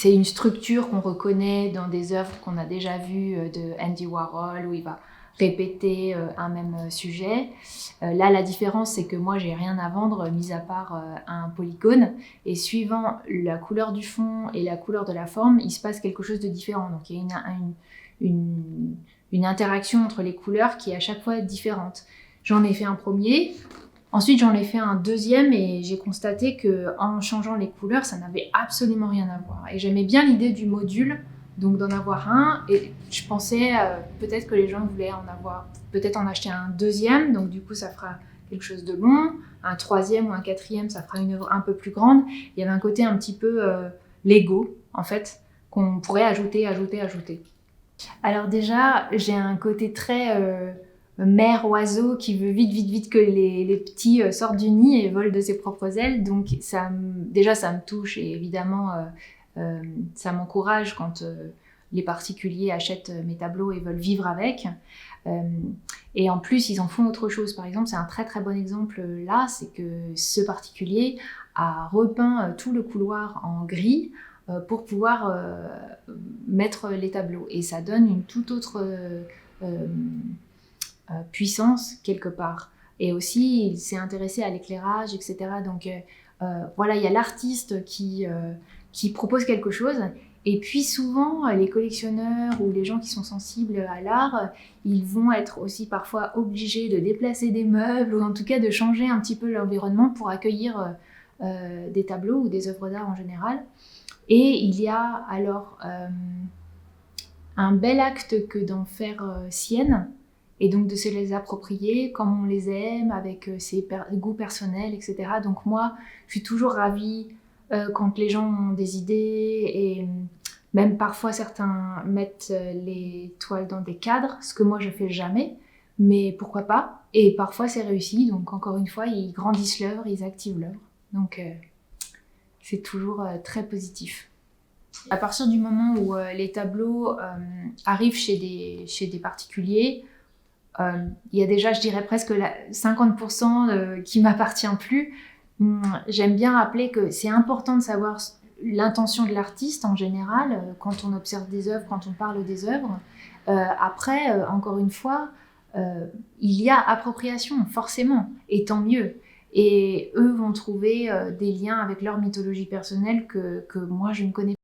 c'est une structure qu'on reconnaît dans des œuvres qu'on a déjà vues de Andy Warhol, où il va répéter un même sujet. Là, la différence, c'est que moi, j'ai rien à vendre, mis à part un polygone. Et suivant la couleur du fond et la couleur de la forme, il se passe quelque chose de différent. Donc, il y a une interaction entre les couleurs qui est à chaque fois différente. J'en ai fait un premier. Ensuite, j'en ai fait un deuxième et j'ai constaté qu'en changeant les couleurs, ça n'avait absolument rien à voir. Et j'aimais bien l'idée du module, donc d'en avoir un. Et je pensais peut-être que les gens voulaient peut-être en acheter un deuxième, donc du coup, ça fera quelque chose de long. Un troisième ou un quatrième, ça fera une œuvre un peu plus grande. Il y avait un côté un petit peu Lego, en fait, qu'on pourrait ajouter. Alors déjà, j'ai un côté très mère oiseau qui veut vite que les petits sortent du nid et volent de ses propres ailes. Donc déjà, ça me touche et évidemment, ça m'encourage quand les particuliers achètent mes tableaux et veulent vivre avec. Et en plus, ils en font autre chose. Par exemple, c'est un très très bon exemple là, c'est que ce particulier a repeint tout le couloir en gris pour pouvoir mettre les tableaux. Et ça donne une toute autre puissance quelque part. Et aussi, il s'est intéressé à l'éclairage, etc. Donc voilà, il y a l'artiste qui propose quelque chose. Et puis souvent, les collectionneurs ou les gens qui sont sensibles à l'art, ils vont être aussi parfois obligés de déplacer des meubles ou en tout cas de changer un petit peu l'environnement pour accueillir des tableaux ou des œuvres d'art en général. Et il y a alors un bel acte que d'en faire sienne et donc de se les approprier comme on les aime, avec ses goûts personnels, etc. Donc moi, je suis toujours ravie quand les gens ont des idées et même parfois certains mettent les toiles dans des cadres, ce que moi je fais jamais, mais pourquoi pas. Et parfois c'est réussi, donc encore une fois, ils grandissent l'œuvre, ils activent l'œuvre. Donc c'est toujours très positif. À partir du moment où les tableaux arrivent chez des particuliers, il y a déjà, je dirais, presque 50% qui m'appartient plus. J'aime bien rappeler que c'est important de savoir l'intention de l'artiste en général, quand on observe des œuvres, quand on parle des œuvres. Après, encore une fois, il y a appropriation, forcément, et tant mieux. Et eux vont trouver des liens avec leur mythologie personnelle que moi, je ne connais pas.